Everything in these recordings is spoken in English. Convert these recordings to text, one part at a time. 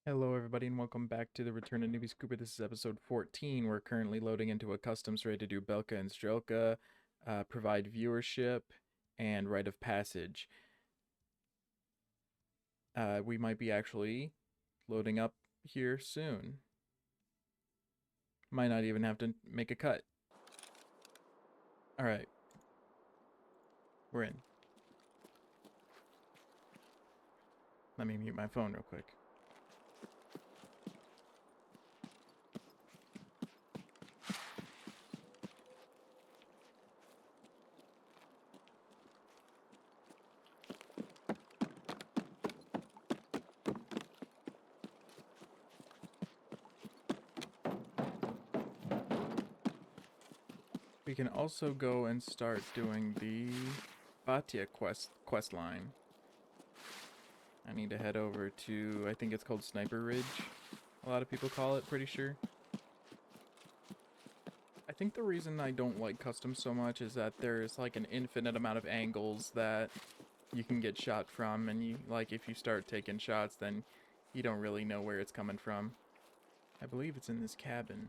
Hello everybody and welcome back to the Return of Newbie Scuba. This is episode 14. We're currently loading into a customs raid to do Belka and Strelka, provide viewership, and rite of passage. We might be actually loading up here soon. Might not even have to make a cut. Alright. We're in. Let me mute my phone real quick. We can also go and start doing the Batia quest line. I need to head over to, I think it's called Sniper Ridge. A lot of people call it, pretty sure. I think the reason I don't like custom so much is that there's like an infinite amount of angles that you can get shot from, and if you start taking shots, then you don't really know where it's coming from. I believe it's in this cabin.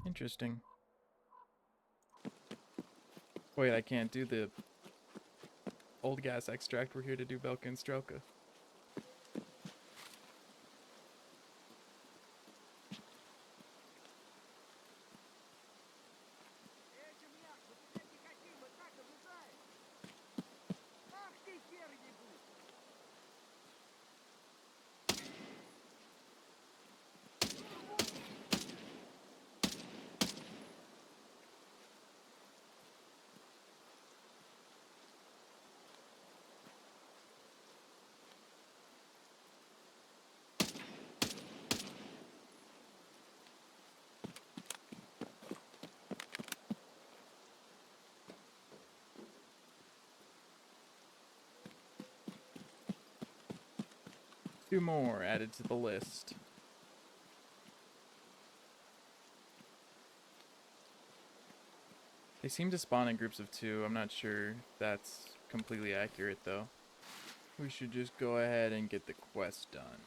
Interesting. Wait, I can't do the old gas extract. We're here to do Belka and Strelka. Two more added to the list. They seem to spawn in groups of two. I'm not sure that's completely accurate though. We should just go ahead and get the quest done.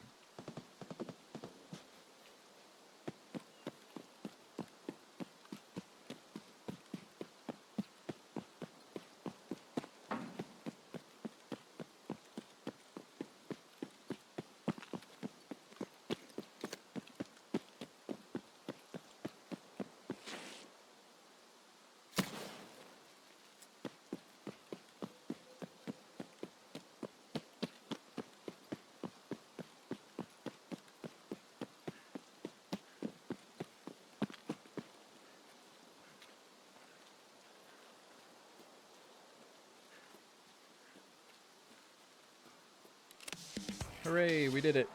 Hooray, we did it.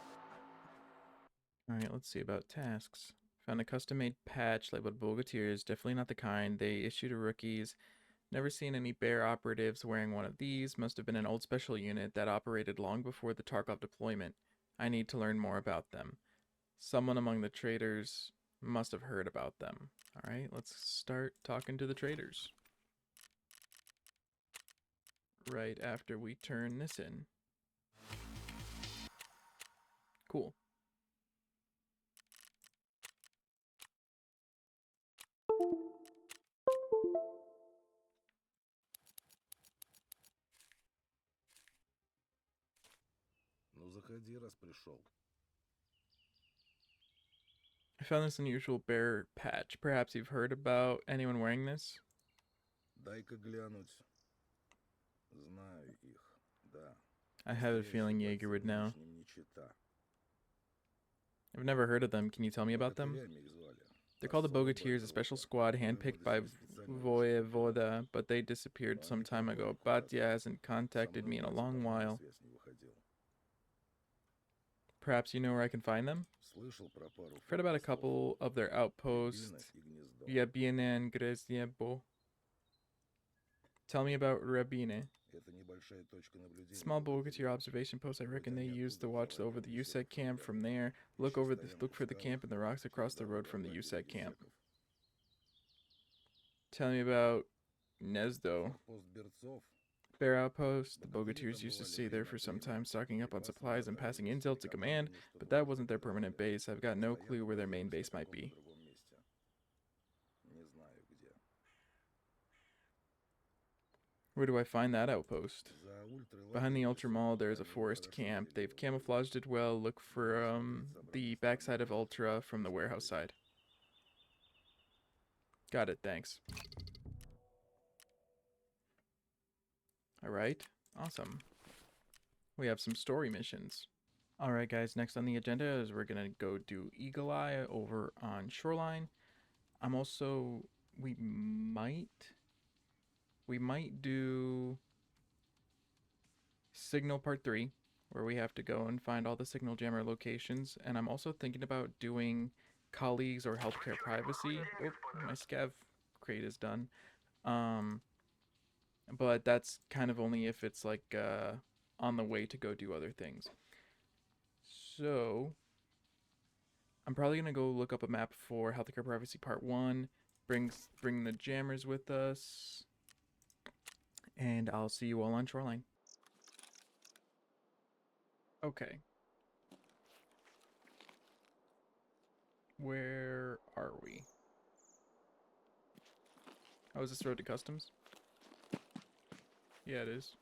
Alright, let's see about tasks. Found a custom-made patch labeled Bogateers. Definitely not the kind they issue to rookies. Never seen any bear operatives wearing one of these. Must have been an old special unit that operated long before the Tarkov deployment. I need to learn more about them. Someone among the traders must have heard about them. Alright, let's start talking to the traders. Right after we turn this in. Cool. Ну, заходи, раз пришел. I found this unusual bear patch. Perhaps you've heard about anyone wearing this? Дай-ка глянуть. Знаю их, да. I have a feeling Jaeger would know. Не чита. I've never heard of them. Can you tell me about them? Их звали. They're called the Bogateers, a special squad handpicked by Voyevoda, but they disappeared some time ago. Batya hasn't contacted me in a long while. Perhaps you know where I can find them? I've heard about a couple of their outposts, Yabine and Grezniebo. Tell me about Rabine. Это небольшая точка наблюдения. Small Bogatyr observation post. I reckon they used to watch over the USEC camp from there. Look for the camp and the rocks across the road from the USEC camp. Tell me about Nesdo. Bear outpost. The Bogatyrs used to stay there for some time, stocking up on supplies and passing intel to command, but that wasn't their permanent base. I've got no clue where their main base might be. Where do I find that outpost? Behind the Ultra Mall, there's a forest camp. They've camouflaged it well. Look for the backside of Ultra from the warehouse side. Got it, thanks. Alright, awesome. We have some story missions. Alright guys, next on the agenda is we're gonna go do Eagle Eye over on Shoreline. We might do Signal Part 3, where we have to go and find all the signal jammer locations, and I'm also thinking about doing colleagues or healthcare privacy. Oh, my scav crate is done. But that's kind of only if it's like on the way to go do other things. So I'm probably gonna go look up a map for healthcare privacy part 1. Bring the jammers with us, and I'll see you all on Shoreline. Okay. Where are we? Oh, is this road to customs? Yeah, it is.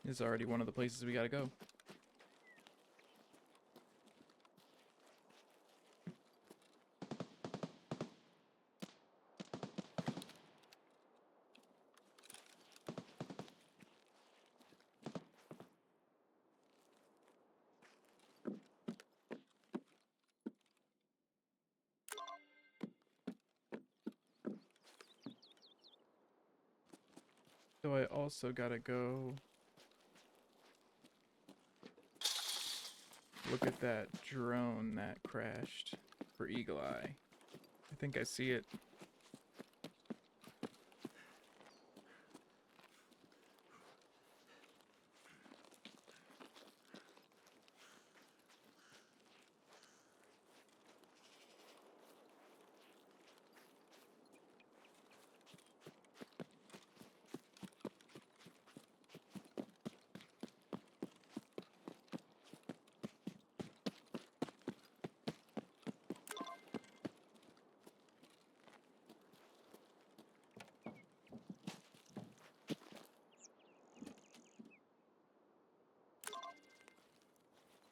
This is already one of the places we gotta go. So I also gotta go look at that drone that crashed for Eagle Eye. I think I see it.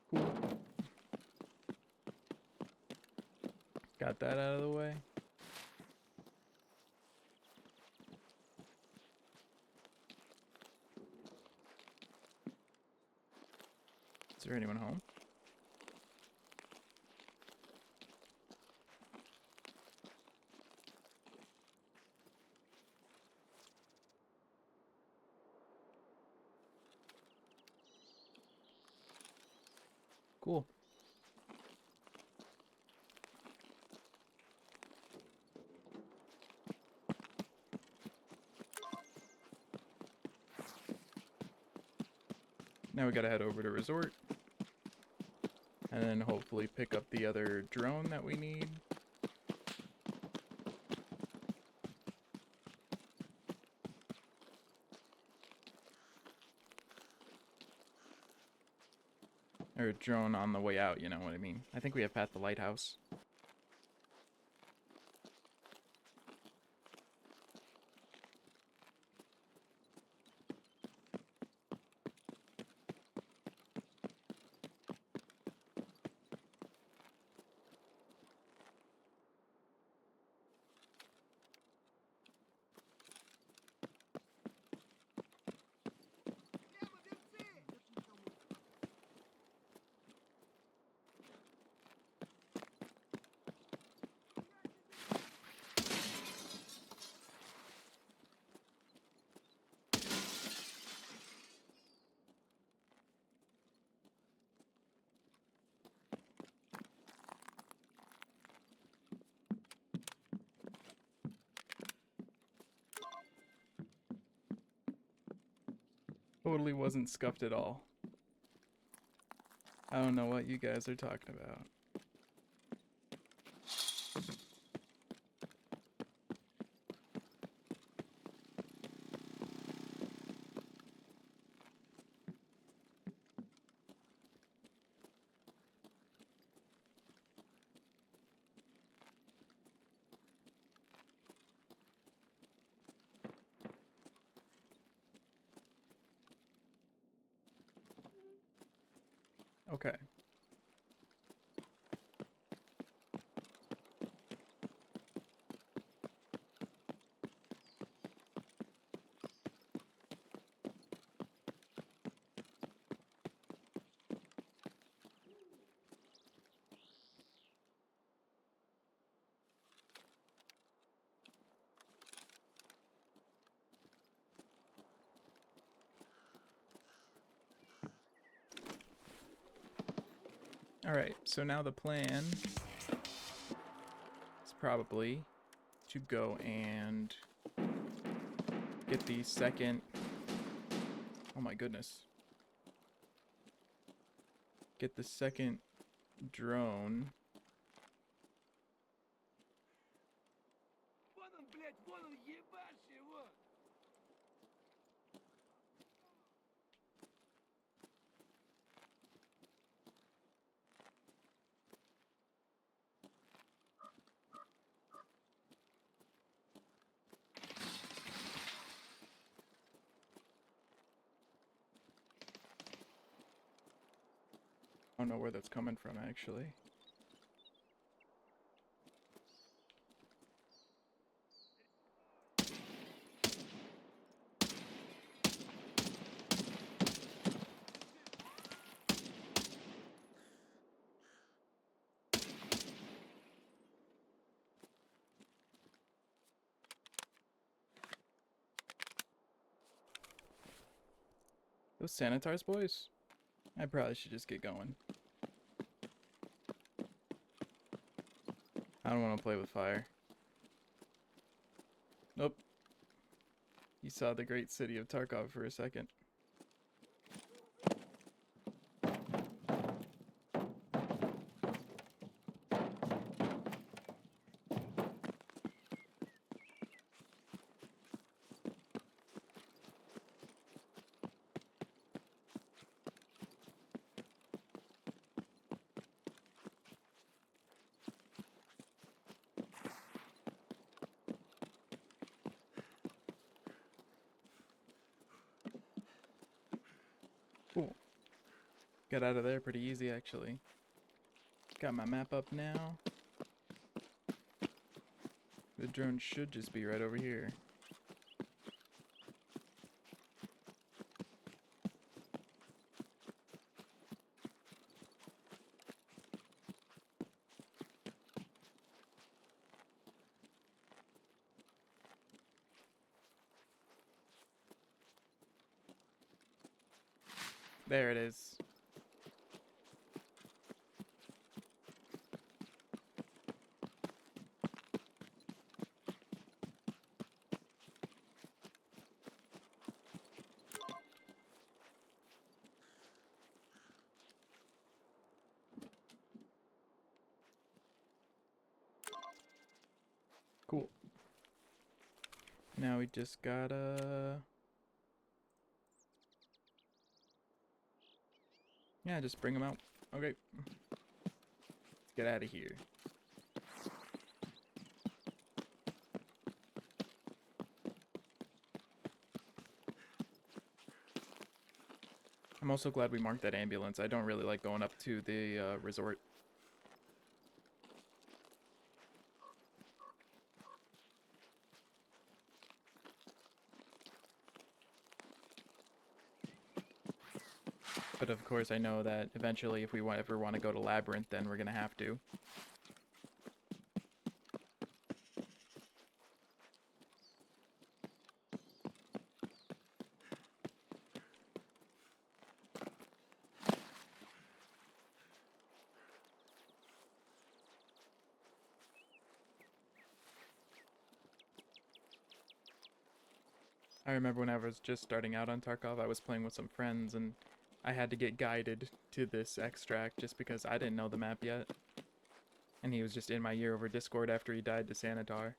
Cool. Got that out of the way. Is there anyone home? Cool. Now we gotta head over to Resort. And then hopefully pick up the other drone that we need. Or drone on the way out, you know what I mean. I think we have passed the lighthouse. Totally wasn't scuffed at all. I don't know what you guys are talking about. Okay. Alright, so now the plan is probably to go and get the second... Oh my goodness. Get the second drone. I don't know where that's coming from, actually. Those sanitars, boys? I probably should just get going. I don't want to play with fire. Nope. You saw the great city of Tarkov for a second. Cool. Got out of there pretty easy, actually. Got my map up now. The drone should just be right over here. There it is. Cool. Now we just gotta... Yeah, just bring them out. Okay. Let's get out of here. I'm also glad we marked that ambulance. I don't really like going up to the resort. But of course I know that eventually if we ever want to go to Labyrinth, then we're gonna have to. I remember when I was just starting out on Tarkov, I was playing with some friends and I had to get guided to this extract just because I didn't know the map yet. And he was just in my ear over Discord after he died to Sanitar.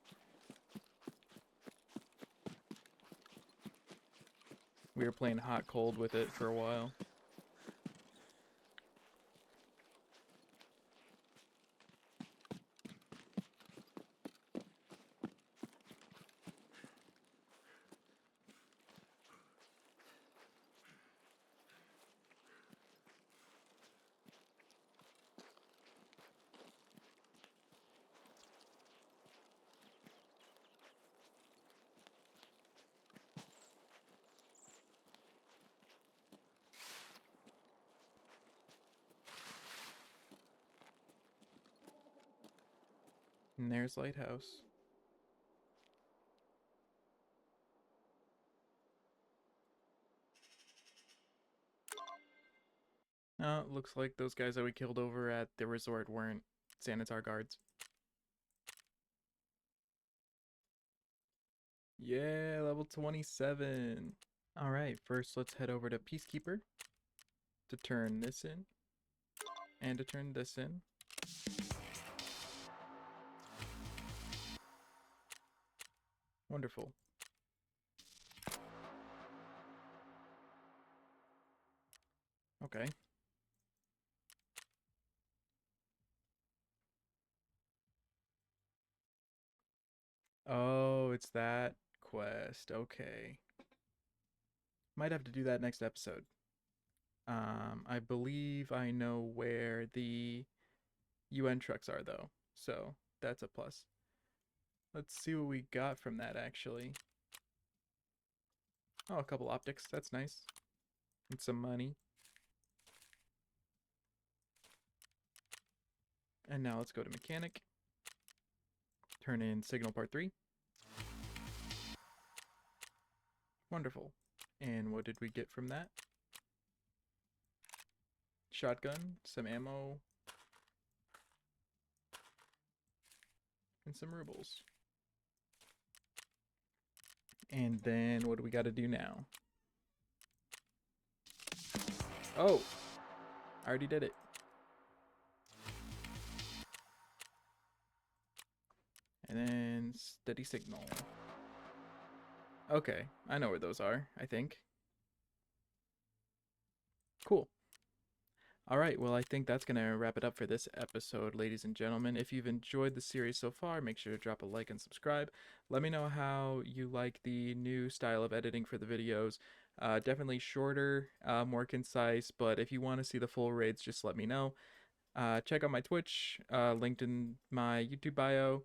We were playing hot cold with it for a while. And there's Lighthouse. Oh, looks like those guys that we killed over at the resort weren't Sanitar guards. Yeah, level 27. Alright, first let's head over to Peacekeeper to turn this in. And to turn this in. Wonderful. Okay. Oh, it's that quest. Okay. Might have to do that next episode. I believe I know where the UN trucks are though, so that's a plus. Let's see what we got from that actually. Oh, a couple optics. That's nice. And some money. And now let's go to mechanic. Turn in signal part 3. Wonderful. And what did we get from that? Shotgun, some ammo, and some rubles. And then what do we got to do now? Oh, I already did it. And then steady signal. Okay, I know where those are, I think. Cool. Alright, well, I think that's going to wrap it up for this episode, ladies and gentlemen. If you've enjoyed the series so far, make sure to drop a like and subscribe. Let me know how you like the new style of editing for the videos. Definitely shorter, more concise, but if you want to see the full raids, just let me know. Check out my Twitch, linked in my YouTube bio.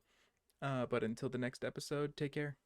But until the next episode, take care.